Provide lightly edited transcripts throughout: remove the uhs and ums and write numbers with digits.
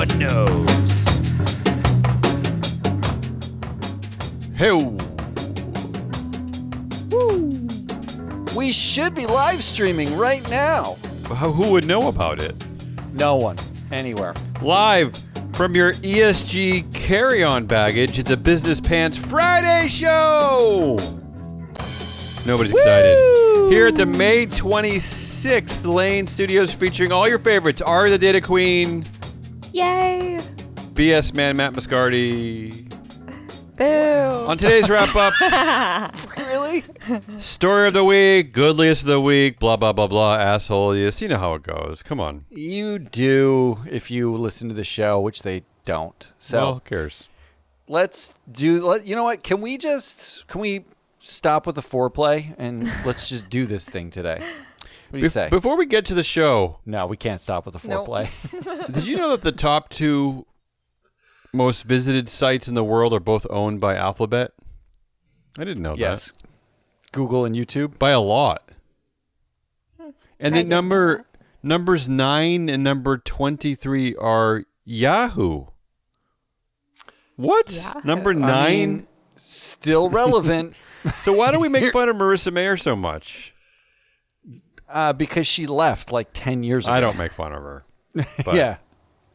one knows. Hey, Woo. We should be live streaming right now. who would know about it? No one. Anywhere. Live from your ESG carry-on baggage, it's a Business Pants Friday show! Nobody's excited. Here at the May 26th Lane Studios featuring all your favorites, Ari the Data Queen. Yay! BS Man Matt Moscardi. Boo! On today's wrap-up, Really? story of the week, goodliest of the week, blah, blah, blah, blah, asshole. Yes, you know how it goes. Come on. You do if you listen to the show, which they don't. So Well, who cares? you know what? Can we stop with the foreplay and let's just do this thing today? What do you say? Before we get to the show, No, we can't stop with the Nope. foreplay. did you know that the top two most visited sites in the world are both owned by Alphabet? I didn't know Yes. Google and YouTube. that. By a lot. And I then didn't know that. numbers 9 and number 23 are Yahoo. What? Yahoo. Number 9? I mean, still relevant So why do we make fun of Marissa Mayer so much? because she left like 10 years ago. I don't make fun of her. But, Yeah.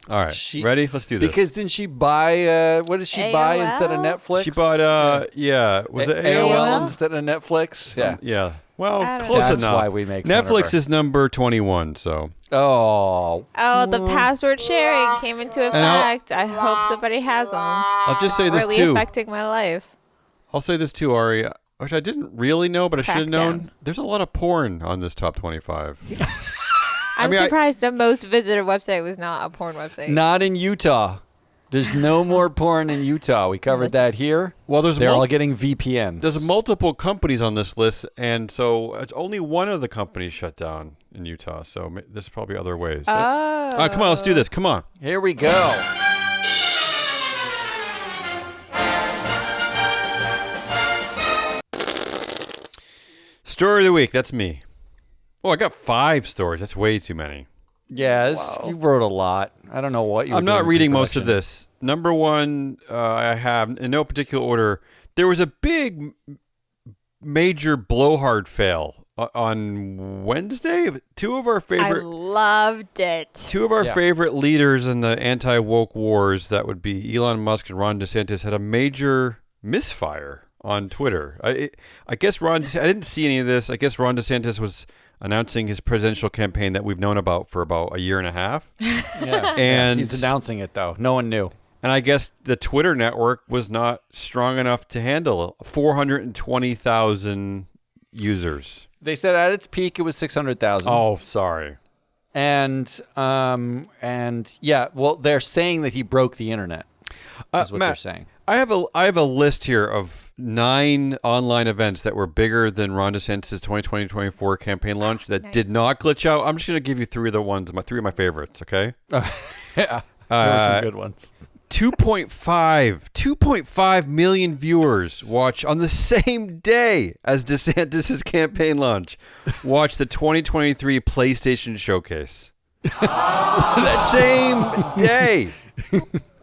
All right. She- Ready? Let's do this. Because didn't she buy, what did she buy instead of AOL? Netflix? she bought, was it AOL AOL? instead of Netflix? Yeah. Yeah. Well, I don't close know. That's enough. why we make fun of Netflix her. is number 21, so. Oh. Oh, the password sharing came into And I'll- effect. I hope somebody has them. I'll just say this Really too. affecting my life. I'll say this too, Ari, which I didn't really know, but I should have known. Crackdown. There's a lot of porn on this top 25. I'm mean, surprised the most visited website was not a porn website. Not in Utah. There's no more porn in Utah. We covered that here. Well, there's They're all getting VPNs. there's multiple companies on this list, and so it's only one of the companies shut down in Utah. So there's probably other ways. Oh. Come on, let's do this. Come on. Here we go. Story of the week. That's me. Oh, I got 5 stories. That's way too many. Yeah, you wrote a lot. I don't know what you were I'm not doing reading most of pre-production. this. Number 1, I have, in no particular order, there was a big major blowhard fail on Wednesday. Two of our I favorite loved it. Yeah. favorite leaders in the anti-woke wars, that would be Elon Musk and Ron DeSantis, had a major misfire on Twitter. I guess I didn't see any of this. I guess Ron DeSantis was announcing his presidential campaign that we've known about for about a year and a half. Yeah. And He's announcing it, though. No one knew. And I guess the Twitter network was not strong enough to handle 420,000 users. They said at its peak it was 600,000. Oh, sorry. And yeah, well, they're saying that he broke the internet. Is what Matt, they're saying. I have a list here of 9 online events that were bigger than Ron DeSantis' 2020-24 campaign launch that did not glitch out. I'm just going to give you 3 of the ones, 3 of my favorites, okay? Yeah, there were some good ones. 2.5 million viewers watch on the same day as DeSantis' campaign launch. Watch the 2023 PlayStation Showcase. The same day.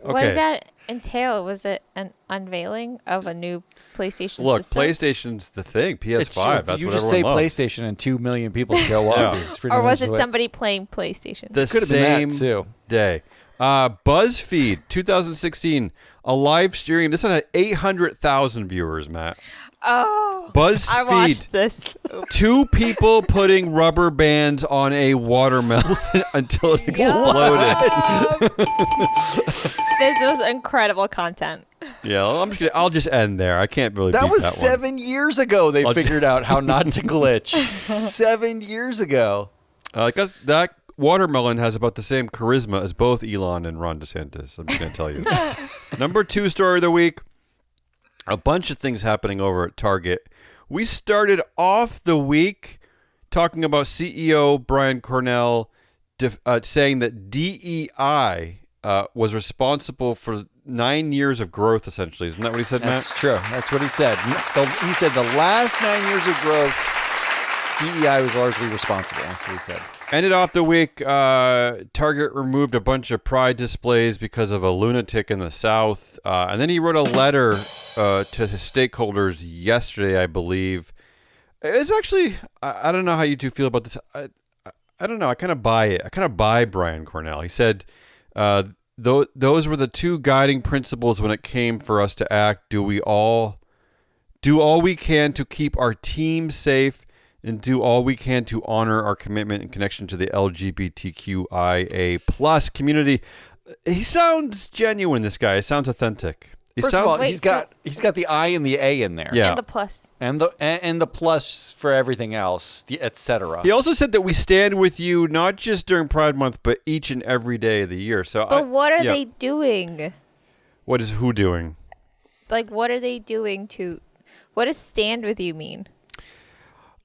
What does that entail? Was it an unveiling of a new PlayStation Look, system? PlayStation's the thing. PS5. It's- That's you what just everyone say loves. PlayStation and 2 million people show up. Yeah. Is pretty Or was much it what- somebody playing PlayStation? The Could have been same that, too. day. BuzzFeed 2016, a live stream. This had 800,000 viewers, Matt. Oh, BuzzFeed. I watched this. 2 people putting rubber bands on a watermelon until it exploded. This was incredible content. Yeah, I'll just end there. I can't really. That beat was that 7 years ago. They I'll- figured out how not to glitch. 7 years ago. One. That watermelon has about the same charisma as both Elon and Ron DeSantis. I'm just gonna tell you. Number 2 story of the week. A bunch of things happening over at Target. We started off the week talking about CEO Brian Cornell saying that DEI was responsible for 9 years of growth, essentially. Isn't that what he said, Matt? That's true. That's what he said. He said the last 9 years of growth, DEI was largely responsible. That's what he said. Ended off the week, Target removed a bunch of pride displays because of a lunatic in the South. And then he wrote a letter to his stakeholders yesterday, I believe. It's actually, I don't know how you two feel about this. I don't know. I kind of buy it. I kind of buy Brian Cornell. He said, those were the two guiding principles when it came for us to act. Do all we can to keep our team safe and do all we can to honor our commitment and connection to the LGBTQIA plus community. He sounds genuine, this guy. He sounds authentic. First of all, he's got the I and the A in there. Yeah. And the plus. And the plus for everything else, etc. He also said that we stand with you not just during Pride Month, but each and every day of the year. But what are they doing? What is who doing? Like, what are they doing to... What does stand with you mean?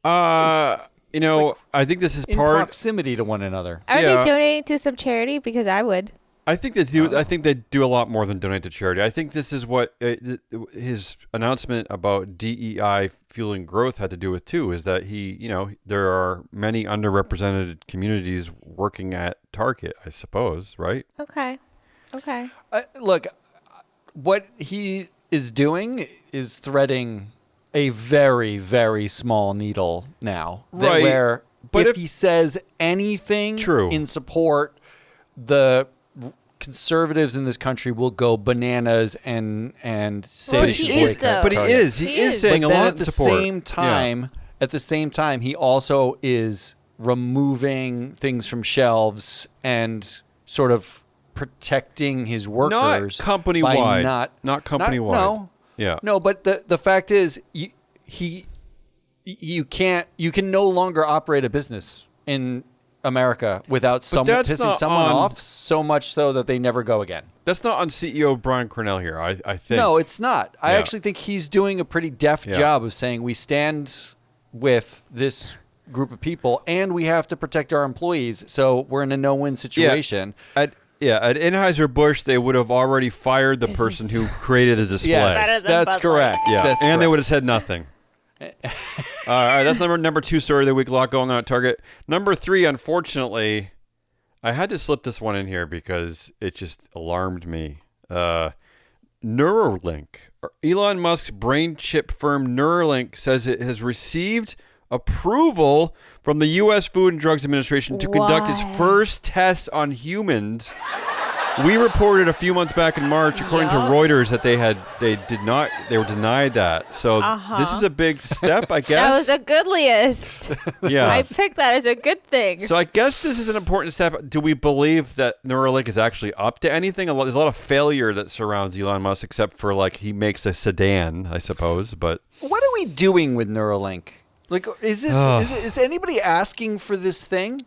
I think this is in part proximity to one another. Are they donating to some charity? Because I would. I think they do. I think they do a lot more than donate to charity. I think this is what his announcement about DEI fueling growth had to do with too. Is that there are many underrepresented communities working at Target, I suppose, right? Okay. Look, what he is doing is threading a very, very small needle now. Right. But if he says anything in support, the conservatives in this country will go bananas and say they should boycott. But he is saying a lot of support. At the same time, he also is removing things from shelves and sort of protecting his workers. Not company-wide. Not company-wide. No. Yeah. No, but the fact is, you can no longer operate a business in America without someone pissing someone off so much so that they never go again. That's not on CEO Brian Cornell here, I think. No, it's not. I actually think he's doing a pretty deft job of saying we stand with this group of people and we have to protect our employees, so we're in a no-win situation. At Anheuser-Busch, they would have already fired the person who created the display. Yes, that's correct. Yeah, that's and correct. they would have said nothing. All right, that's number 2 story of the week. A lot going on at Target. Number 3, unfortunately, I had to slip this one in here because it just alarmed me. Neuralink. Elon Musk's brain chip firm Neuralink says it has received approval from the U.S. Food and Drugs Administration to conduct its first test on humans. We reported a few months back in March, according to Reuters, that they were denied that. So this is a big step, I guess. That was a good list. Yeah. I picked that as a good thing. So I guess this is an important step. Do we believe that Neuralink is actually up to anything? There's a lot of failure that surrounds Elon Musk, except for he makes a sedan, I suppose. But what are we doing with Neuralink? Like, is anybody asking for this thing?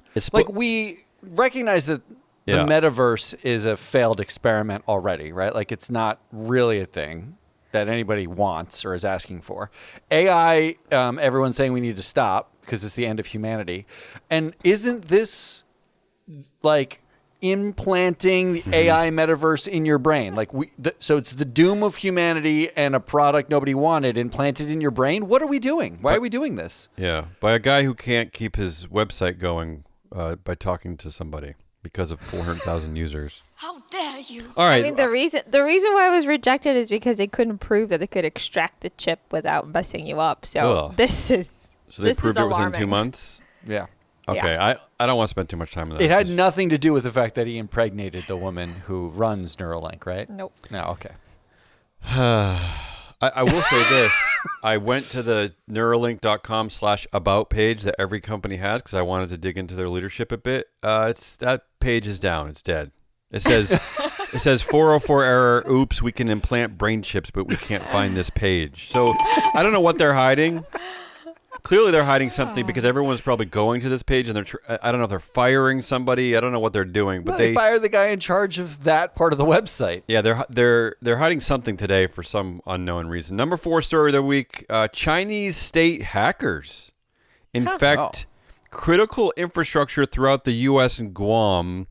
We recognize that the metaverse is a failed experiment already, right? Like, it's not really a thing that anybody wants or is asking for. AI, everyone's saying we need to stop because it's the end of humanity. And isn't this like implanting the AI metaverse in your brain? Like so it's the doom of humanity and a product nobody wanted implanted in your brain. What are we doing? Why are we doing this? Yeah, by a guy who can't keep his website going by talking to somebody because of 400,000 users. How dare you? All right. I mean, the reason why it was rejected is because they couldn't prove that they could extract the chip without messing you up. So this is So they this proved is it within alarming. 2 months? Yeah. Okay, Yeah. I don't want to spend too much time on that. It had nothing to do with the fact that he impregnated the woman who runs Neuralink, right? Nope. No, okay. I will say this. I went to the Neuralink.com/about page that every company has because I wanted to dig into their leadership a bit. That page is down. It's dead. It says 404 error. Oops, we can implant brain chips, but we can't find this page. So I don't know what they're hiding. Clearly, they're hiding something because everyone's probably going to this page, and I don't know if they're firing somebody. I don't know what they're doing, but they fired the guy in charge of that part of the website. Yeah, they're hiding something today for some unknown reason. Number 4 story of the week: Chinese state hackers infect critical infrastructure throughout the U.S. and Guam.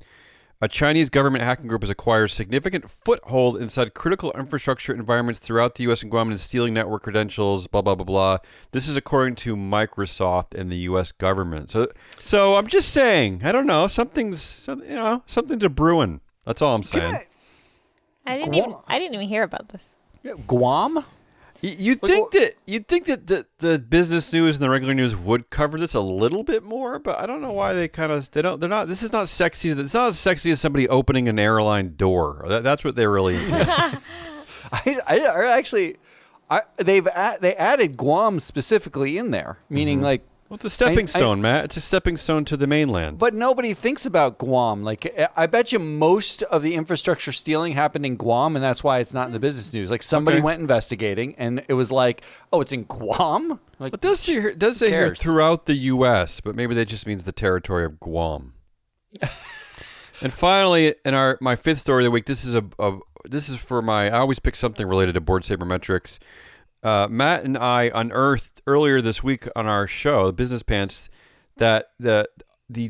A Chinese government hacking group has acquired significant foothold inside critical infrastructure environments throughout the U.S. and Guam and stealing network credentials, blah, blah, blah, blah. This is according to Microsoft and the U.S. government. So I'm just saying, I don't know, something's a brewing. That's all I'm saying. I didn't even hear about this. Yeah, Guam? You'd think that the business news and the regular news would cover this a little bit more, but I don't know why they're not. This is not sexy. It's not as sexy as somebody opening an airline door. That's what they're really into. They added Guam specifically in there, meaning like. Well, it's a stepping stone, Matt. It's a stepping stone to the mainland. But nobody thinks about Guam. Like, I bet you most of the infrastructure stealing happened in Guam, and that's why it's not in the business news. Like, somebody went investigating, and it was like, oh, it's in Guam? Like, it does say here throughout the U.S., but maybe that just means the territory of Guam. And finally, in my fifth story of the week, this is for I always pick something related to board sabermetrics. Matt and I unearthed earlier this week on our show, The Business Pants, that the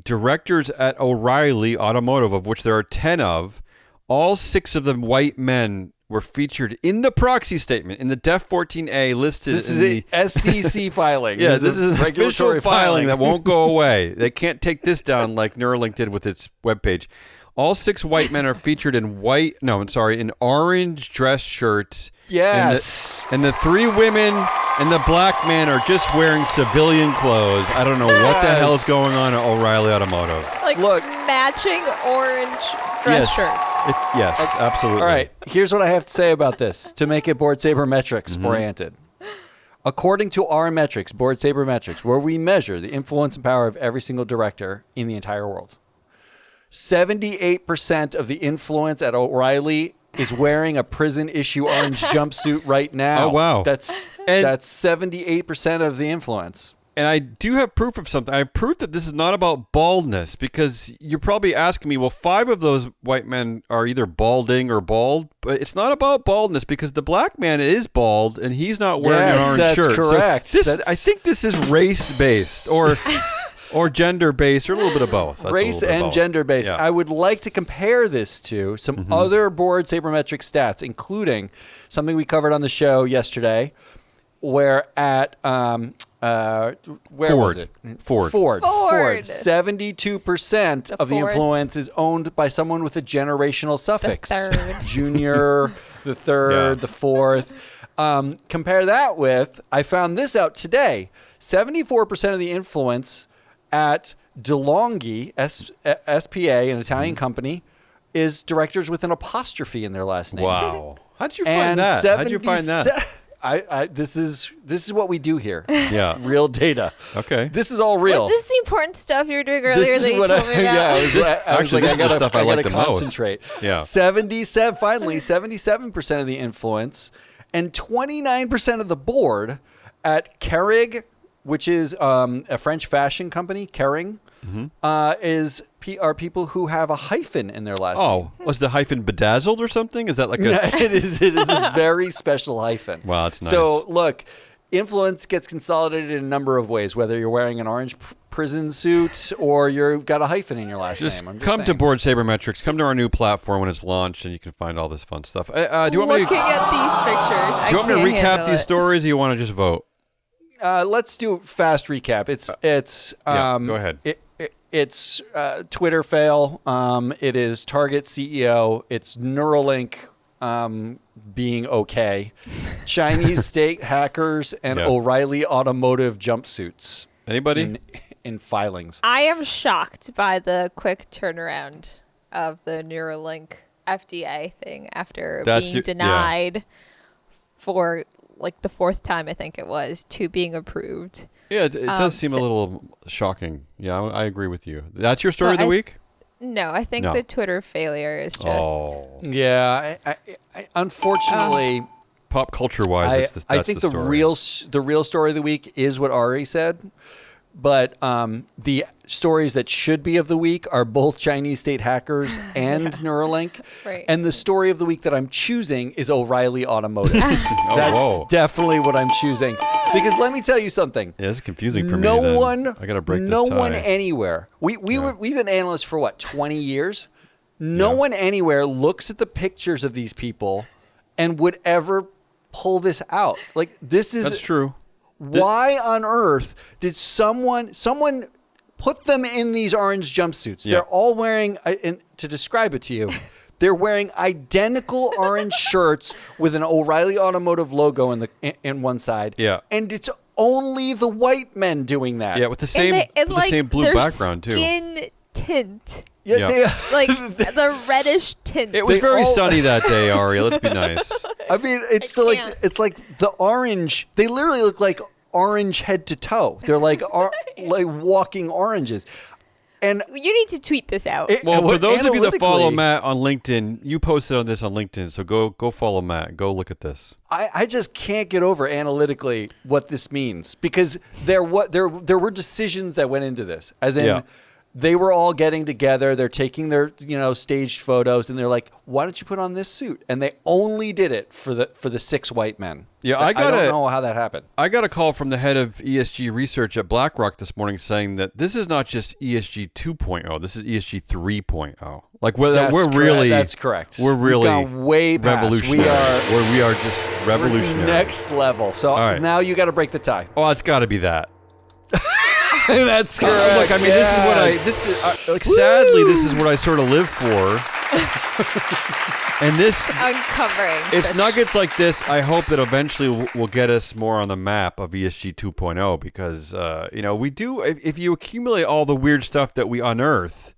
directors at O'Reilly Automotive, of which there are 10 of, all 6 of them white men were featured in the proxy statement in the DEF14A listed. This is the SEC filing. Yeah, this is an official filing that won't go away. They can't take this down like Neuralink did with its webpage. All 6 white men are featured in in orange dress shirts. Yes. And the 3 women and the black man are just wearing civilian clothes. I don't know what the hell is going on at O'Reilly Automotive. Look, matching orange dress shirts. Yes, absolutely. All right, here's what I have to say about this to make it board sabermetrics oriented. According to our metrics, board sabermetrics, where we measure the influence and power of every single director in the entire world, 78% of the influence at O'Reilly is wearing a prison issue orange jumpsuit right now. Oh, wow. That's 78% of the influence. And I do have proof of something. I have proof that this is not about baldness, because you're probably asking me, well, 5 of those white men are either balding or bald, but it's not about baldness, because the black man is bald and he's not wearing an orange shirt. Correct. So I think this is race-based or gender-based, or a little bit of both. Race and gender-based. Yeah. I would like to compare this to some other board sabermetric stats, including something we covered on the show yesterday, where at Ford. Was it? Ford. 72% of the influence is owned by someone with a generational suffix. The third. Junior, the third, the fourth. Compare that with, I found this out today, 74% of the influence at DeLonghi, SPA, an Italian company, is directors with an apostrophe in their last name. Wow. How'd you find that? How'd you find that? This is what we do here. Yeah. Real data. Okay. this is all real. Was this the important stuff you were doing earlier that you told me about? Yeah, I was like, I gotta concentrate. Most. Yeah. 77% of the influence and 29% of the board at Kering, which is a French fashion company, Kering, are people who have a hyphen in their last name. Oh, was the hyphen bedazzled or something? Is that like a... It is a very special hyphen. Wow, that's nice. So, look, influence gets consolidated in a number of ways, whether you're wearing an orange prison suit or you've got a hyphen in your last name. I'm just come saying. to Board Sabermetrics. Come to our new platform when it's launched, and you can find all this fun stuff. Do you want Looking at these pictures, Do you want me to recap these stories, or you want to just vote? Let's do a fast recap. Go ahead. It's Twitter fail. It is Target CEO. It's Neuralink being okay. Chinese state hackers and O'Reilly Automotive jumpsuits. Anybody? In filings. I am shocked by the quick turnaround of the Neuralink FDA thing after being denied for like the 4th time, I think it was, to being approved. Yeah, it does seem a little shocking. Yeah, I agree with you. That's your story of the week? No, I think the Twitter failure is just... Oh. Yeah, I unfortunately... pop culture-wise, that's I think the real story of the week is what Ari said. But the stories that should be of the week are both Chinese state hackers and Neuralink. Right. And the story of the week that I'm choosing is O'Reilly Automotive. That's definitely what I'm choosing. Because let me tell you something. Yeah, it's confusing for me. I got to break this tie. No one anywhere. We've been analysts for what, 20 years? No one anywhere looks at the pictures of these people and would ever pull this out. Like, this is... That's true. Why on earth did someone put them in these orange jumpsuits? Yeah. They're all wearing, to describe it to you, they're wearing identical orange shirts with an O'Reilly Automotive logo in one side. Yeah. And it's only the white men doing that. Yeah, with the same blue background too. Skin tint. Yeah. Like the reddish tint. It was very sunny that day, Ari. Let's be nice. I mean, it's like the orange. They literally look like orange head to toe. They're like like walking oranges. And you need to tweet this out. Well, for those of you that follow Matt on LinkedIn, you posted on this on LinkedIn, so go follow Matt. Go look at this. I just can't get over analytically what this means, because there were decisions that went into this, as in they were all getting together, they're taking their staged photos, and they're like, why don't you put on this suit? And they only did it for the 6 white men. Yeah, I don't know how that happened. I got a call from the head of ESG research at BlackRock this morning saying that this is not just ESG 2.0, this is ESG 3.0. Like that's correct. We're really We've gone way past. revolutionary. We are just revolutionary. Next level. So now you got to break the tie. Oh, it's got to be that. That's correct. Look, I mean, sadly, this is what I sort of live for. And this uncovering. It's nuggets like this. I hope that eventually will get us more on the map of ESG 2.0, because we do. If you accumulate all the weird stuff that we unearth,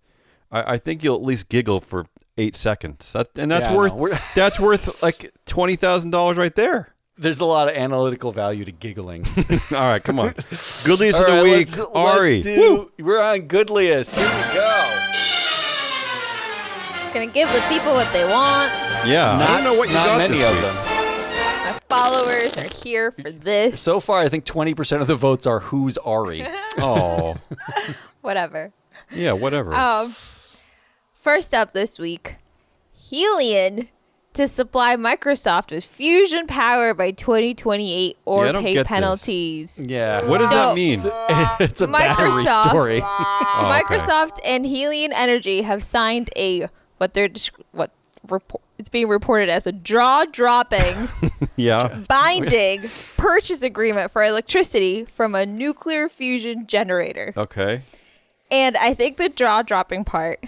I think you'll at least giggle for 8 seconds, that's worth like $20,000 right there. There's a lot of analytical value to giggling. All right, come on. Goodliest of the week, Ari. We're on Goodliest. Here we go. Gonna give the people what they want. Yeah, I don't know what you got many this of week. them. My followers are here for this. So far, I think 20% of the votes are who's Ari. Oh. Whatever. Yeah, whatever. First up this week, Helion to supply Microsoft with fusion power by 2028 or pay penalties. This. Yeah. What does that mean? It's a battery story. Microsoft and Helion Energy have signed it's being reported as a jaw-dropping binding purchase agreement for electricity from a nuclear fusion generator. Okay. And I think the jaw-dropping part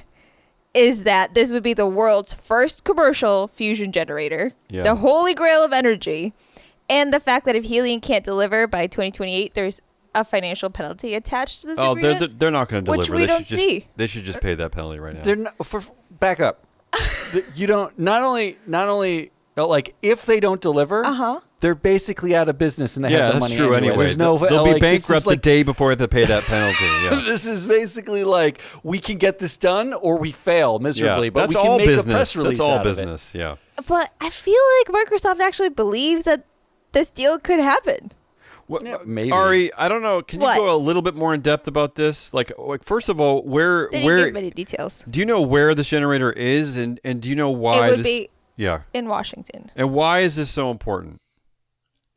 is that this would be the world's first commercial fusion generator, the holy grail of energy, and the fact that if Helion can't deliver by 2028, there's a financial penalty attached to this agreement. They're not going to deliver. Which we don't see. They should just pay that penalty right now. They're not, back up. You don't not only like if they don't deliver, they're basically out of business and they have the money. Yeah, that's true. Anyway, there's no they'll be bankrupt the day before they pay that penalty. Yeah. This is basically like we can get this done or we fail miserably, but that's we can all make business. a press release. That's all out business. Of it. Yeah. But I feel like Microsoft actually believes that this deal could happen. Maybe. Ari, I don't know. Can you go a little bit more in depth about this? Like first of all, where They didn't give many details. Do you know where this generator is, and do you know why it would be in Washington? And why is this so important?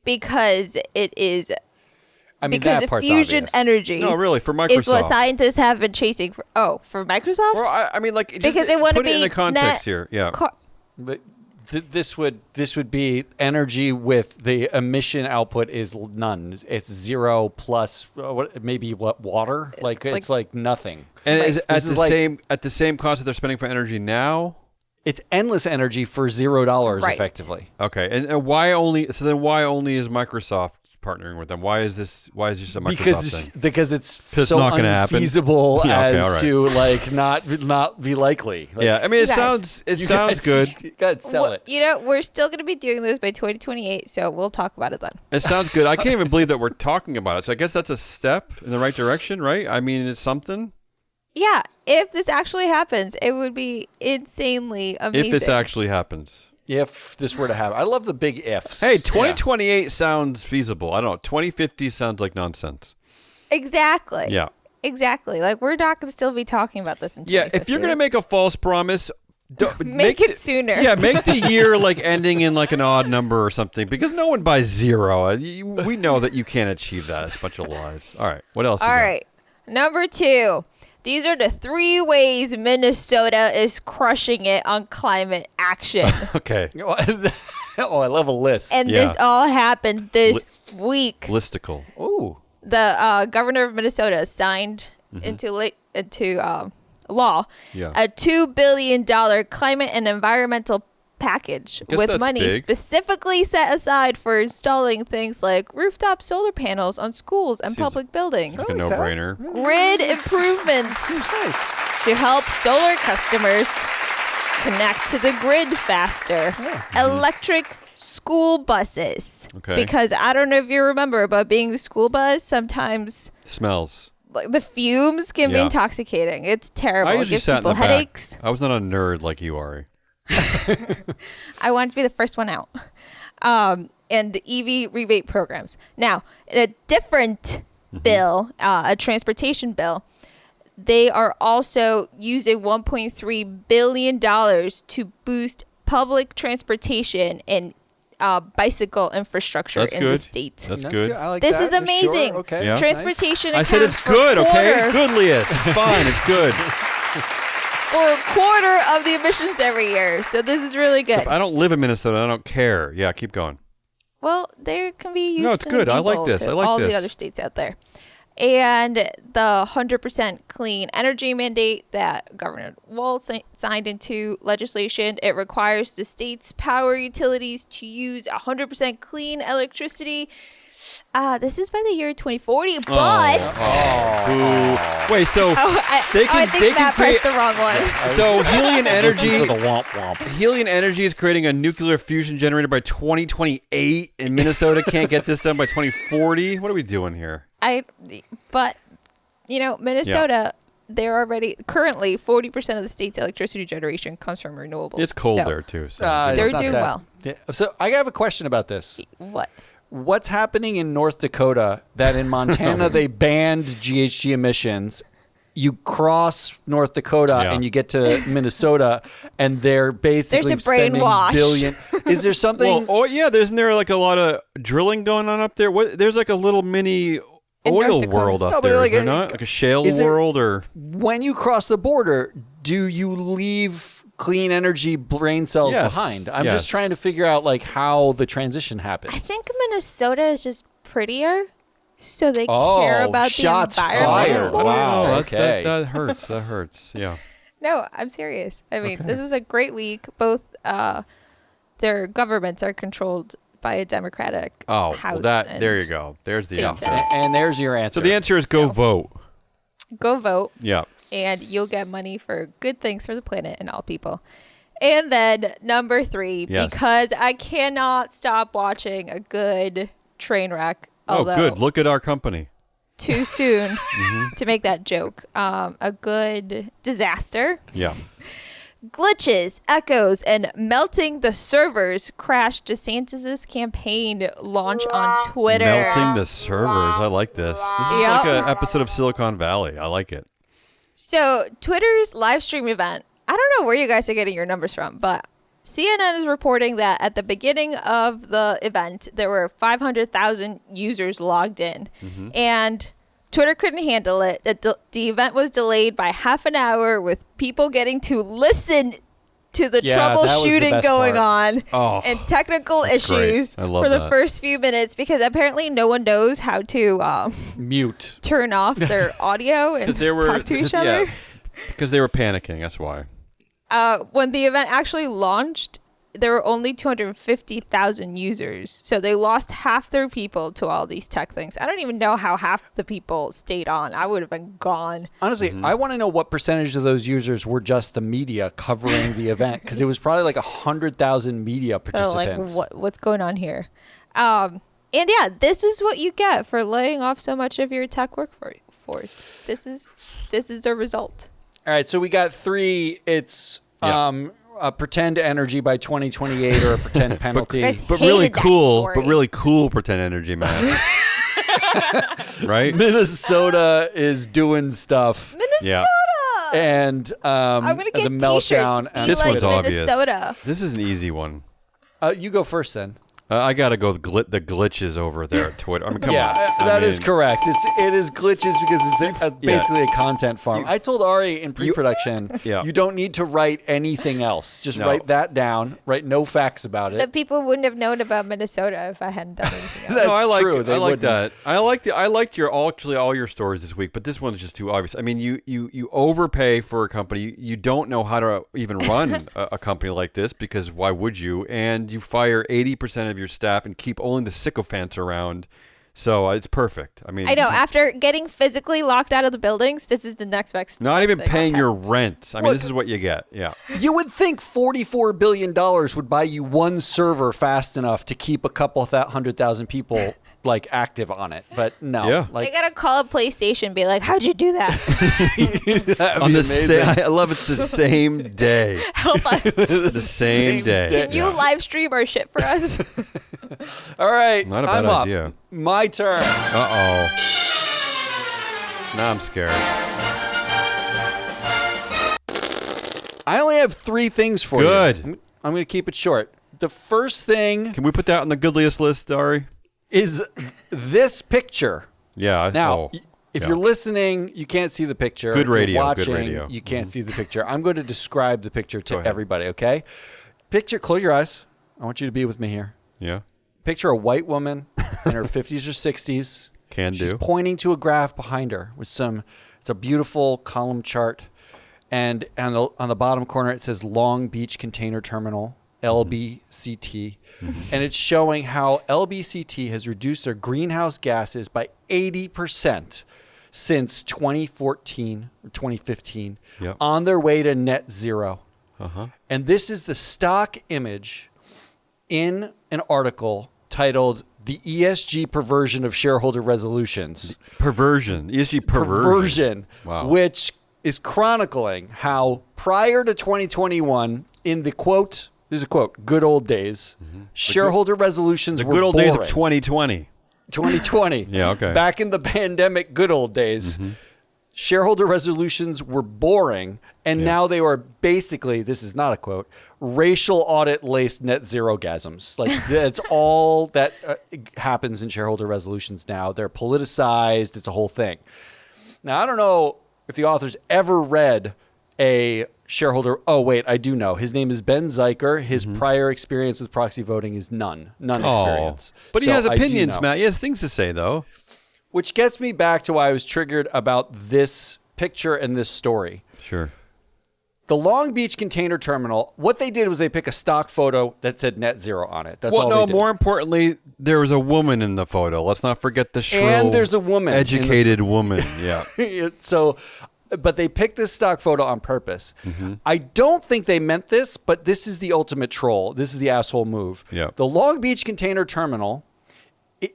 Because it is. I mean, because that part's fusion obvious. energy. No, really, for Microsoft is what scientists have been chasing for. Oh, for Microsoft? Well, I mean, like, just because they want to put it in the context here. Yeah. But this would be energy with the emission output is none. It's 0 plus water? Like it's like nothing. And is at the same cost that they're spending for energy now? It's endless energy for $0 effectively. Okay. And why only is Microsoft partnering with them? Why is this a Microsoft thing? Because it's so not gonna unfeasible to like not be likely. Like, I mean, it sounds good. You gotta sell it. We're still going to be doing this by 2028, so we'll talk about it then. It sounds good. I can't even believe that we're talking about it. So I guess that's a step in the right direction, right? I mean, it's something. Yeah, if this actually happens, it would be insanely amazing. If this actually happens. If this were to happen. I love the big ifs. Hey, 2028 sounds feasible. I don't know. 2050 sounds like nonsense. Exactly. Yeah. Exactly. Like, we're not going to still be talking about this in 2050. Yeah, if you're going to make a false promise, make it sooner. Yeah, make the year like ending in like an odd number or something, because no one buys 0. We know that you can't achieve that. It's a bunch of lies. All right. What else? All right. Number 2. These are the 3 ways Minnesota is crushing it on climate action. Okay. Oh, I love a list. And this all happened this week. Listicle. Ooh. The governor of Minnesota signed into law a $2 billion climate and environmental package with money specifically set aside for installing things like rooftop solar panels on schools and public buildings. Like a no-brainer. Grid improvements to help solar customers connect to the grid faster. Electric school buses. Okay. Because I don't know if you remember, but being the school bus sometimes smells. Like the fumes can be intoxicating. It's terrible. I usually it gives sat people in the headaches. back. I was not a nerd like you, Ari. I wanted to be the first one out. And EV rebate programs. Now, in a different bill, a transportation bill, they are also using $1.3 billion to boost public transportation and bicycle infrastructure the state. That's good. I like this that. is amazing. Sure. Okay. Yeah. Transportation. I said it's good. Okay, good, Lias. It's fine. It's good. For a quarter of the emissions every year. So this is really good. I don't live in Minnesota. I don't care. Yeah, keep going. Well, there can be used. No, it's good. I like this. I like all this. the other states out there. And the 100% clean energy mandate that Governor Walz signed into legislation, it requires the state's power utilities to use 100% clean electricity. This is by the year 2040, but wait, so I think Matt pressed the wrong one. So Helion Energy, for the womp womp. Helion Energy is creating a nuclear fusion generator by 2028, and Minnesota can't get this done by 2040. What are we doing here? But Minnesota. They're already currently 40% of the state's electricity generation comes from renewables. It's cold there too, so they're doing well. Yeah. So I have a question about this. What? What's happening in North Dakota that in Montana they banned GHG emissions? You cross North Dakota and you get to Minnesota, and they're basically There's a brainwash. billion. Is there something? Isn't there like a lot of drilling going on up there? There's like a little mini oil world up there, is there not? Like a shale world, or when you cross the border, do you leave clean energy brain cells behind? I'm just trying to figure out like how the transition happens. I think Minnesota is just prettier, so they care about shots the environment. fired. Wow. Okay. That hurts. That hurts. Yeah. No, I'm serious. I mean, this was a great week. Both their governments are controlled by a Democratic House. There you go. There's the answer. And there's your answer. So the answer is go vote. Go vote. Yeah. And you'll get money for good things for the planet and all people. And then number 3, because I cannot stop watching a good train wreck. Good. Look at our company. Too soon to make that joke. A good disaster. Yeah. Glitches, echoes, and melting the servers crashed DeSantis' campaign launch on Twitter. Melting the servers. I like this. This is like an episode of Silicon Valley. I like it. So Twitter's live stream event, I don't know where you guys are getting your numbers from, but CNN is reporting that at the beginning of the event, there were 500,000 users logged in. And Twitter couldn't handle it. The event was delayed by half an hour with people getting to listen to the troubleshooting going on and technical issues for the first few minutes because apparently no one knows how to mute, turn off their audio and talk to each other. Yeah, because they were panicking. That's why. When the event actually launched, there were only 250,000 users. So they lost half their people to all these tech things. I don't even know how half the people stayed on. I would have been gone. Honestly, I want to know what percentage of those users were just the media covering the event, because it was probably like 100,000 media participants. Like, what's going on here? And yeah, this is what you get for laying off so much of your tech workforce. This is the result. All right, so we got 3. It's a pretend energy by 2028 or a pretend penalty. but really cool. But really cool pretend energy, man. Right? Minnesota is doing stuff. Minnesota. And I'm gonna get the meltdown. T-shirts. This one's obvious. Minnesota. This is an easy one. You go first, then. I got to go with the glitches over there at Twitter. I mean, come on. That is correct. It is glitches because it's basically a content farm. I told Ari in pre-production, you don't need to write anything else. Just write that down. Write no facts about it. The people wouldn't have known about Minnesota if I hadn't done anything else. That's true. I like that. I liked all your stories this week, but this one is just too obvious. I mean, you overpay for a company. You don't know how to even run a company like this because why would you? And you fire 80% of your staff and keep only the sycophants around. So it's perfect. I mean, I know. After getting physically locked out of the buildings, this is the next best. Not even paying your rent. I mean, this is what you get. Yeah. You would think $44 billion would buy you one server fast enough to keep a couple 100,000 people like active on it, but no. Yeah. They gotta call up PlayStation and be like, "How'd you do that?" On the I love it's the same day. Help us. The same day. Can you live stream our shit for us? All right. Not a bad idea. Up. My turn. Uh-oh. Now I'm scared. I only have 3 things for you. Good. I'm going to keep it short. The first thing... Can we put that on the goodliest list, Ari? ...is this picture. Yeah. Now, if you're listening, you can't see the picture. Good if you're radio. watching, Good radio. you can't see the picture. I'm going to describe the picture to everybody, okay? Picture, close your eyes. I want you to be with me here. Yeah. Picture a white woman in her 50s or 60s. She's pointing to a graph behind her with it's a beautiful column chart. And on the bottom corner, it says Long Beach Container Terminal, LBCT. Mm-hmm. And it's showing how LBCT has reduced their greenhouse gases by 80% since 2014 or 2015 on their way to net zero. Uh-huh. And this is the stock image in an article titled "The ESG Perversion of Shareholder Resolutions." ESG perversion. Wow. Which is chronicling how prior to 2021, in the quote, there's a quote, good old days, shareholder resolutions were boring. The good old days of 2020. 2020. Yeah, okay. Back in the pandemic good old days, shareholder resolutions were boring, and now they are basically, this is not a quote, racial audit-laced net zero gasms. Like, that's all that happens in shareholder resolutions now. They're politicized. It's a whole thing. Now, I don't know if the author's ever read a shareholder. Oh, wait, I do know. His name is Ben Zeiker. His prior experience with proxy voting is none experience. But he has opinions, Matt. He has things to say, though. Which gets me back to why I was triggered about this picture and this story. Sure. The Long Beach Container Terminal, what they did was they pick a stock photo that said net zero on it. That's all they did. More importantly, there was a woman in the photo. Let's not forget the shrill, and there's a woman, educated woman. Yeah. But they picked this stock photo on purpose. I don't think they meant this, but this is the ultimate troll. This is the asshole move. Yeah. The Long Beach Container Terminal,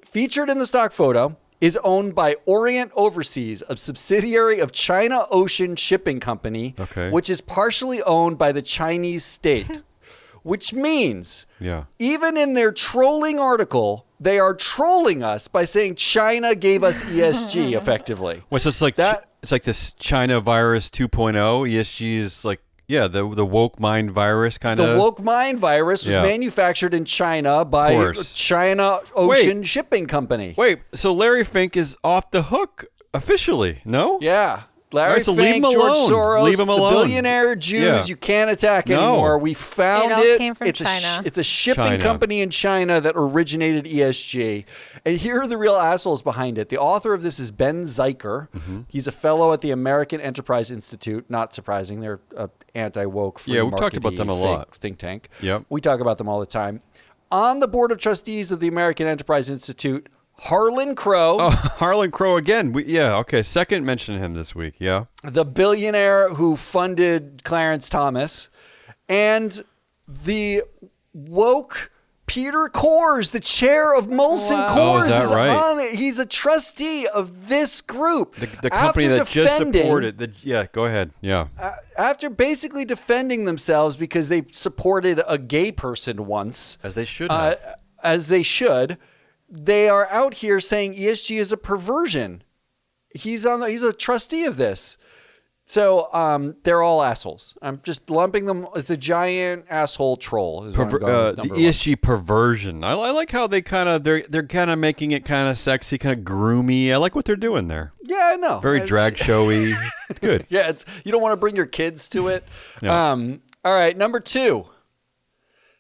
featured in the stock photo, is owned by Orient Overseas, a subsidiary of China Ocean Shipping Company, which is partially owned by the Chinese state. Which means, even in their trolling article, they are trolling us by saying China gave us ESG effectively. Well, so it's like that. It's like this China virus 2.0. ESG is like, the woke mind virus kind of. The woke mind virus was manufactured in China by China Ocean Shipping Company. Wait, so Larry Fink is off the hook officially, no? Yeah. Larry Fink, George Soros, the billionaire Jews you can't attack anymore. We found it. It all came from China. It's a shipping company in China that originated ESG. And here are the real assholes behind it. The author of this is Ben Zeiker. He's a fellow at the American Enterprise Institute. Not surprising. They're an anti-woke, free we've talked about them a lot. Think tank. Yep. We talk about them all the time. On the board of trustees of the American Enterprise Institute, Harlan Crow. Oh, Harlan Crow again. Second mention of him this week. Yeah. The billionaire who funded Clarence Thomas, and the woke Peter Coors, the chair of Molson Coors, is right? On it. He's a trustee of this group. The company that just supported. Go ahead. Yeah. After basically defending themselves because they supported a gay person once. As they should have. As they should. They are out here saying ESG is a perversion. He's a trustee of this. So they're all assholes. I'm just lumping them. It's a giant asshole troll. Is the ESG perversion. I like how they're kind of making it kind of sexy, kind of groomy. I like what they're doing there. Yeah, I know. Very drag showy. It's good. Yeah, you don't want to bring your kids to it. No. All right, number 2.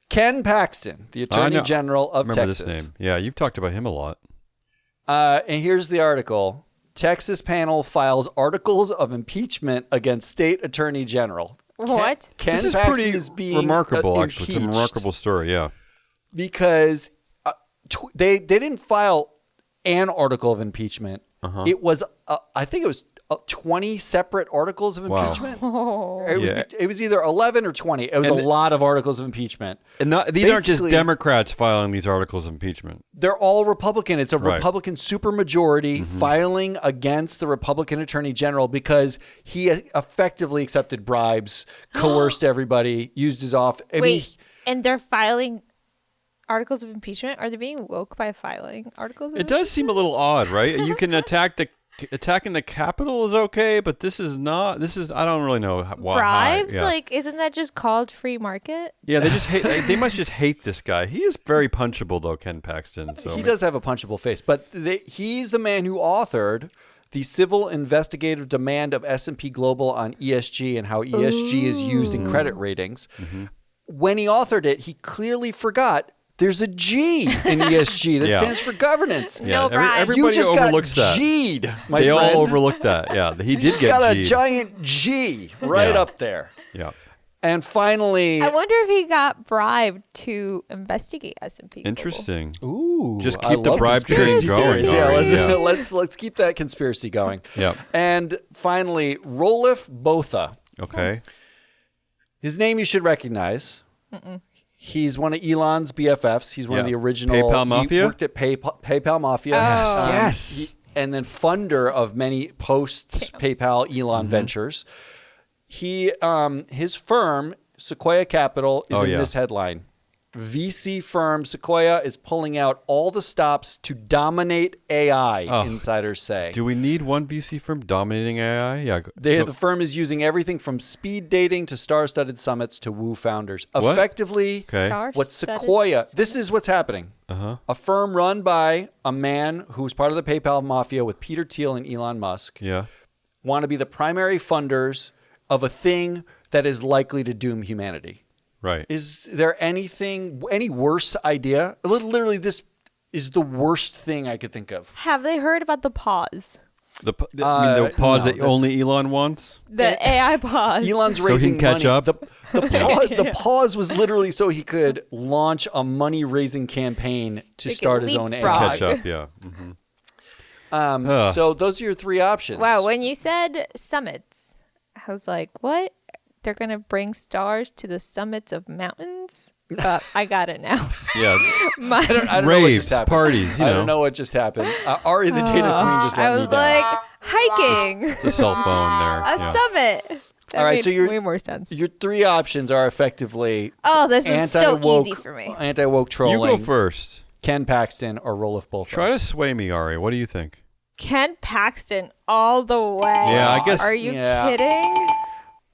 Ken Paxton, the Attorney General of Texas. Remember this name? Yeah, you've talked about him a lot. And here's the article. Texas panel files articles of impeachment against state attorney general. What? Ken this is Paxton pretty is being remarkable, impeached actually. It's a remarkable story, yeah. Because they didn't file an article of impeachment. It was, I think it was 20 separate articles of impeachment. Oh. It was either 11 or 20. It was a lot of articles of impeachment. And these aren't just Democrats filing these articles of impeachment. They're all Republican. It's a Republican supermajority filing against the Republican Attorney General because he effectively accepted bribes, coerced everybody, used his office. And they're filing articles of impeachment? Are they being woke by filing articles of impeachment? It does seem a little odd, right? You can attacking the Capitol is okay, but this is not. I don't really know why. Bribes? Yeah. Isn't that just called free market? Yeah, they just hate. They must just hate this guy. He is very punchable, though, Ken Paxton. So he does have a punchable face, but he's the man who authored the civil investigative demand of S&P Global on ESG and how ESG is used in credit ratings. When he authored it, he clearly forgot there's a G in ESG that stands for governance. Yeah, everybody you just overlooks got that. G'd, my they friend. all overlooked that. Yeah, he did just get got G'd. a giant G right up there. Yeah. And finally, I wonder if he got bribed to investigate S&P. Interesting. Ooh, just keep the bribe train conspiracy going. theories. Let's keep that conspiracy going. Yeah. And finally, Rolif Botha. Okay. His name you should recognize. He's one of Elon's BFFs. He's one of the original PayPal Mafia. He worked at PayPal Mafia. Oh. Yes. And then funder of many post PayPal Elon ventures. His firm Sequoia Capital is in this headline. VC firm Sequoia is pulling out all the stops to dominate AI, insiders say. Do we need one VC firm dominating AI? Yeah. The firm is using everything from speed dating to star-studded summits to woo founders. What? Effectively, what Sequoia, this is what's happening. A firm run by a man who's part of the PayPal Mafia with Peter Thiel and Elon Musk want to be the primary funders of a thing that is likely to doom humanity. Right. Is there any worse idea? Literally, this is the worst thing I could think of. Have they heard about the pause? The pause that only Elon wants? The AI pause. Elon's raising so he can catch money. up? The pause was literally so he could launch a money-raising campaign to start his own AI. Catch up, yeah. So those are your 3 options. Wow, when you said summits, I was like, what? They're going to bring stars to the summits of mountains? I got it now. Yeah. I don't know what Raves, just happened. parties, I don't know what just happened. Ari, the data queen, just let me down. I was like, hiking. It's a cell phone there. A summit. All right, so way more sense. Your 3 options are effectively this was so easy for me. Anti-woke trolling. You go first. Ken Paxton or Rolif Botha. Try to sway me, Ari. What do you think? Ken Paxton all the way. Yeah, I guess. Are you kidding?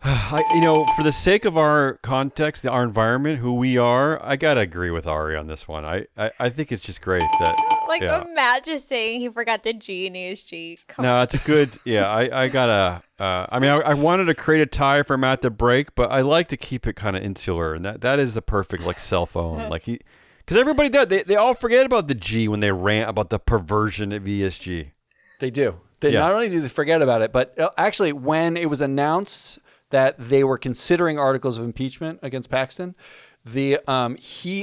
For the sake of our context, our environment, who we are, I gotta agree with Ari on this one. I think it's just great that imagine saying he forgot the G in ESG. No, it's a good. Yeah, I gotta. I wanted to create a tie for Matt to break, but I like to keep it kind of insular, and that is the perfect cell phone. Because everybody does. They all forget about the G when they rant about the perversion of ESG. They do. Not only do they forget about it, but actually, when it was announced that they were considering articles of impeachment against Paxton, he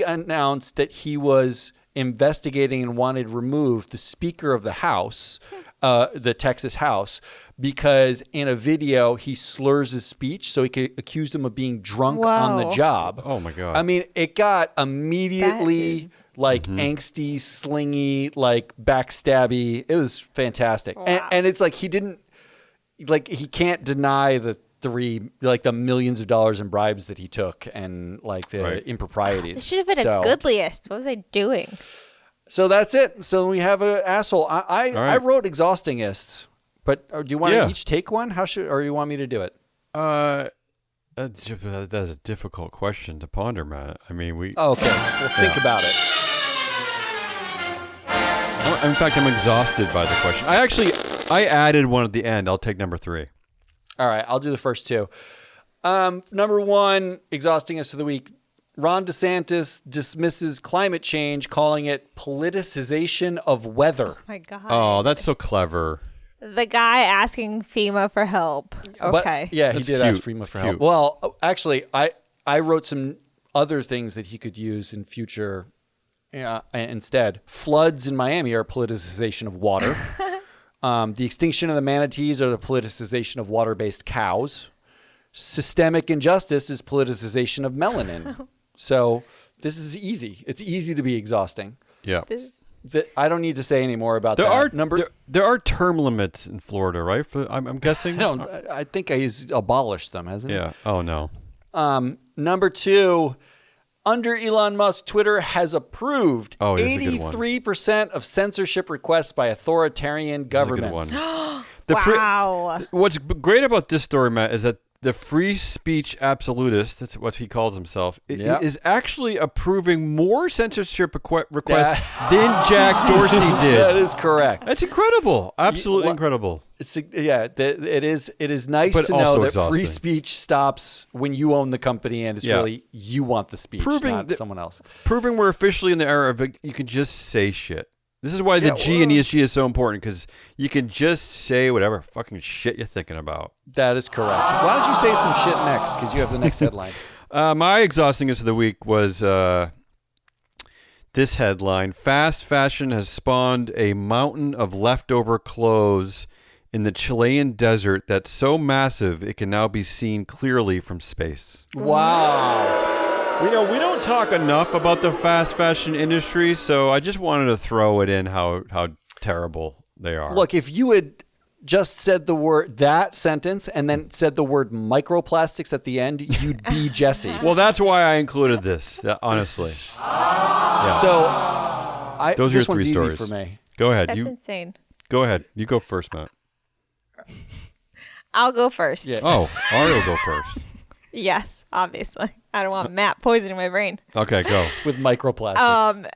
announced that he was investigating and wanted to remove the Speaker of the House, the Texas House, because in a video he slurs his speech, so he accused him of being drunk on the job. Oh my God. I mean, it got immediately angsty, slingy, backstabby. It was fantastic. Wow. And it's he didn't, he can't deny the millions of dollars in bribes that he took and the improprieties. This should have been a goodliest. What was I doing? So that's it. So we have an asshole. I wrote exhaustingest, But do you want to each take one? Or you want me to do it? That's a difficult question to ponder, Matt. I mean, we... Oh, okay. Well, think about it. In fact, I'm exhausted by the question. I added one at the end. I'll take number 3. All right. I'll do the first 2. Number 1, exhausting us for the week. Ron DeSantis dismisses climate change, calling it politicization of weather. Oh, my God. Oh, that's so clever. The guy asking FEMA for help. Okay. But, yeah, he did ask FEMA for help. Well, actually, I wrote some other things that he could use in future instead. Floods in Miami are politicization of water. The extinction of the manatees are the politicization of water-based cows. Systemic injustice is politicization of melanin. So this is easy. It's easy to be exhausting. Yeah. I don't need to say any more about that. There are term limits in Florida, right? I'm guessing. No, I think he's abolished them, hasn't he? Yeah. Oh no. Number 2, under Elon Musk, Twitter has approved 83% of censorship requests by authoritarian governments. This is a good one. Wow. What's great about this story, Matt, is that the free speech absolutist, that's what he calls himself, is actually approving more censorship requests than Jack Dorsey did. That is correct. That's incredible. Absolutely incredible. It is nice to know that free speech stops when you own the company and it's really you want the speech, not someone else. Proving we're officially in the era of you can just say shit. This is why the G in ESG is so important, because you can just say whatever fucking shit you're thinking about. That is correct. Why don't you say some shit next, because you have the next headline. My exhaustingness of the week was this headline. Fast fashion has spawned a mountain of leftover clothes in the Chilean desert that's so massive it can now be seen clearly from space. Wow. We don't talk enough about the fast fashion industry, so I just wanted to throw it in how terrible they are. Look, if you had just said that sentence and then said the word microplastics at the end, you'd be Jesse. Well, that's why I included this, honestly. Yeah. So, those are this your 3 one's stories. easy for me. Go ahead. That's insane. Go ahead. You go first, Matt. I'll go first. Yeah. Oh, Ari will go first. Yes, obviously. I don't want Matt poisoning my brain. Okay, go. With microplastics.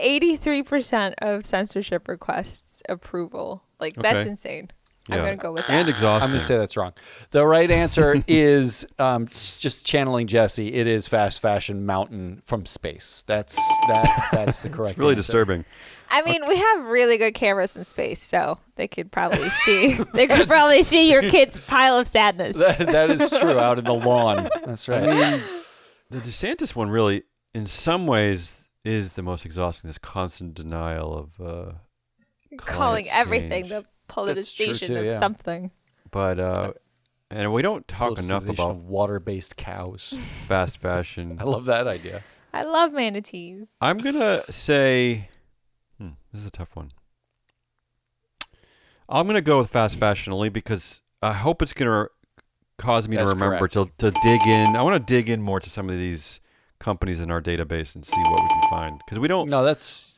83% of censorship requests approval. That's insane. Yeah. I'm going to go with that. And exhausting. I'm going to say that's wrong. The right answer is just channeling Jesse. It is fast fashion mountain from space. That's the correct It's really answer. disturbing. I mean, we have really good cameras in space, so they could probably see. They could probably see your kid's pile of sadness. That is true. Out in the lawn. That's right. I mean, the DeSantis one really, in some ways, is the most exhausting. This constant denial of calling everything change. the politicization too, of something. But and we don't talk enough about water-based cows. Fast fashion. I love that idea. I love manatees. I'm gonna say, this is a tough one. I'm gonna go with fast fashion only because I hope it's gonna cause me to remember to dig in. I want to dig in more to some of these companies in our database and see what we can find, because we don't. No,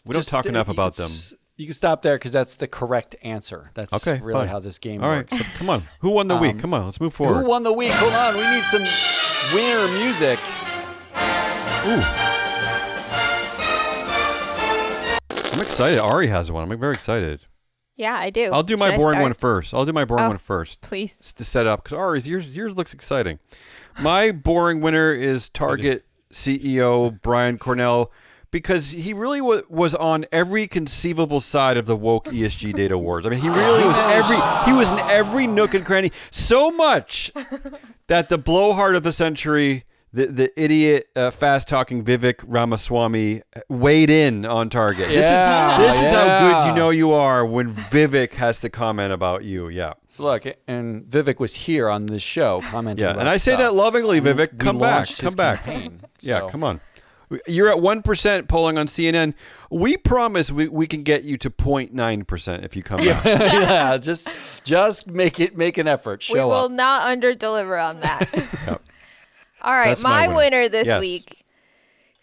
we don't talk enough about them. You can stop there because that's the correct answer. That's really how this game works. All right, come on. Who won the week? Come on, let's move forward. Who won the week? Hold on, we need some winner music. Ooh. I'm excited. Ari has one. I'm very excited. Yeah, I do. I'll do my boring one first. Please. Just to set up, because Ari's, yours looks exciting. My boring winner is Target CEO Brian Cornell, because he really was on every conceivable side of the woke ESG data wars. I mean, he really was in every nook and cranny, so much that the blowhard of the century, the idiot fast-talking Vivek Ramaswamy, weighed in on Target. This is how good you are when Vivek has to comment about you. Yeah. Look, and Vivek was here on this show commenting about and I say that lovingly, Vivek. Come back. Campaign, yeah, come on. You're at 1% polling on CNN. We promise we can get you to 0.9% if you come back. Yeah, just make an effort. Show we will up. not underdeliver on that. Yep. All right, That's my winner this week.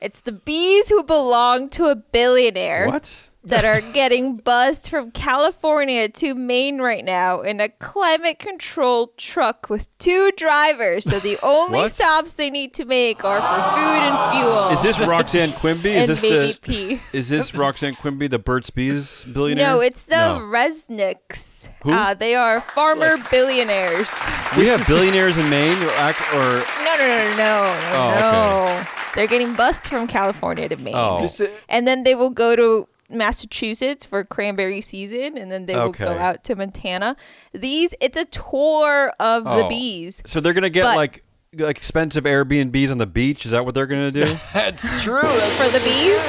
It's the bees who belong to a billionaire. What? that are getting buzzed from California to Maine right now in a climate-controlled truck with 2 drivers. So the only stops they need to make are for food and fuel. Is this Roxanne Quimby? Is this Roxanne Quimby, the Burt's Bees billionaire? No, it's the Resnicks. Who? They are farmer billionaires. We have billionaires in Maine, or No. Okay. They're getting bussed from California to Maine. Oh. And then they will go to Massachusetts for cranberry season, and then they will go out to Montana. It's a tour of the bees. So they're going to get like expensive Airbnbs on the beach? Is that what they're going to do? That's true. For the bees?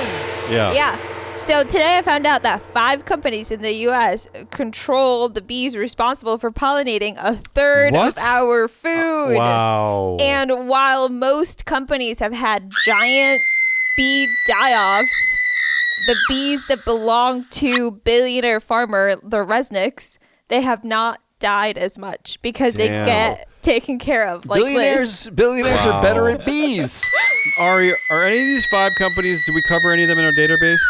Yeah. Yeah. So today I found out that 5 companies in the U.S. control the bees responsible for pollinating a third of our food. Wow. And while most companies have had giant bee die-offs, the bees that belong to billionaire farmer, the Resnicks, they have not died as much because they get taken care of. Like billionaires are better at bees. Are any of these 5 companies, do we cover any of them in our database?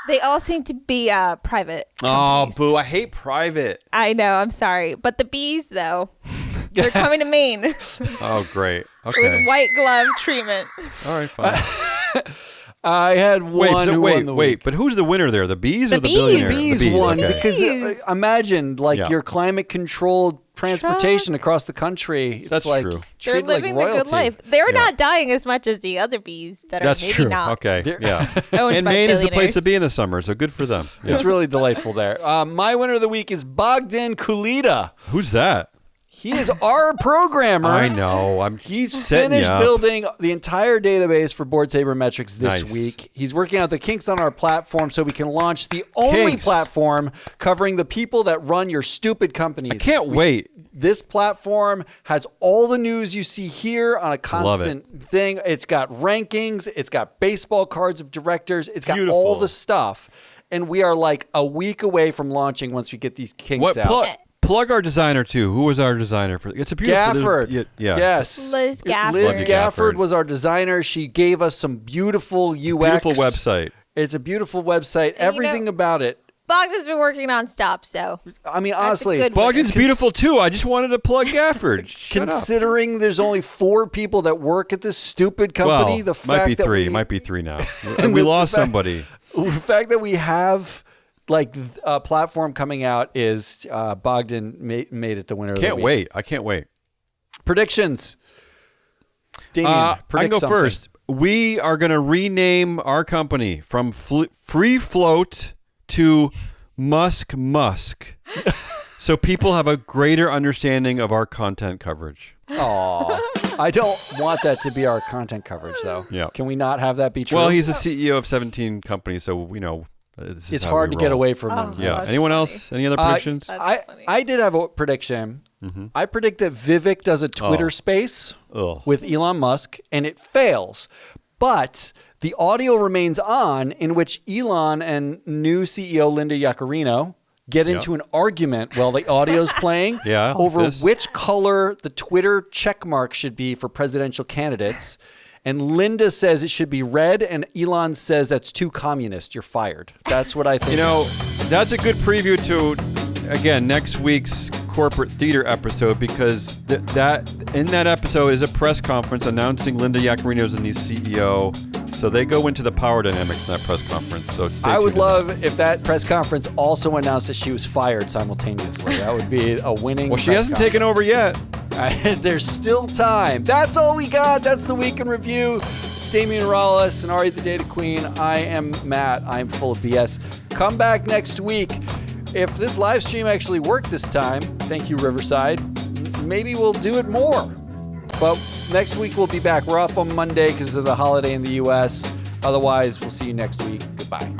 They all seem to be private companies. Oh, boo. I hate private. I know. I'm sorry. But the bees, though, they're coming to Maine. Oh, great. Okay. With white glove treatment. All right, fine. I had one. Wait. But who's the winner there? The bees or the billionaire? The bees won because Bees. imagine your climate-controlled transportation across the country. It's That's true. They're living the good life. They're not dying as much as the other bees that That's are maybe true. not. Okay. Yeah. Owned And by Maine is the place billionaires. to be in the summer, so good for them. Yeah. It's really delightful there. My winner of the week is Bogdan Kulita. Who's that? He is our programmer. I know. He's setting finished you up. building the entire database for Board Sabermetrics this Nice. week. He's working out the kinks on our platform so we can launch the only Kinks. platform covering the people that run your stupid companies. I can't wait. This platform has all the news you see here on a constant thing. It's got rankings. It's got baseball cards of directors. It's got Beautiful. all the stuff. And we are like a week away from launching once we get these kinks out. Plug our designer too. Who was our designer for? It's a beautiful. Gafford. Yeah. Yes. Liz Gafford. Liz Gafford. Gafford was our designer. She gave us some beautiful UX. Beautiful website. It's a beautiful website. Everything about it. Bogdan's been working nonstop, so. I mean, That's a honestly, good Bogdan's beautiful too. I just wanted to plug Gafford. considering there's only 4 people that work at this stupid company, Well, the fact might be that 3. Might be 3 now. We lost somebody. The fact that we have like a platform coming out is Bogdan made it the winner of the week. I can't wait. Predictions. Damien, I predict can go something. first. We are going to rename our company from Free Float to Musk. So people have a greater understanding of our content coverage. Aw. I don't want that to be our content coverage, though. Yeah. Can we not have that be true? Well, he's the CEO of 17 companies, so we know. It's hard to get away from him. Yeah. That's Anyone funny. else? Any other predictions? I did have a prediction. Mm-hmm. I predict that Vivek does a Twitter space with Elon Musk, and it fails. But the audio remains on, in which Elon and new CEO Linda Yaccarino get into an argument while the audio's playing over which color the Twitter checkmark should be for presidential candidates. And Linda says it should be red, and Elon says that's too communist. You're fired. That's what I think. You know, that's a good preview to, again, next week's corporate theater episode, because that in that episode is a press conference announcing Linda Yaccarino's the new CEO. So they go into the power dynamics in that press conference. So I would love if that press conference also announced that she was fired simultaneously. That would be a winning. Well, she hasn't taken over yet. There's still time. That's all we got. That's the week in review. It's Damian Rallis and Ari the Data Queen. I am Matt. I'm full of BS. Come back next week. If this live stream actually worked this time, thank you, Riverside. Maybe we'll do it more. But next week we'll be back. We're off on Monday because of the holiday in the U.S. Otherwise, we'll see you next week. Goodbye.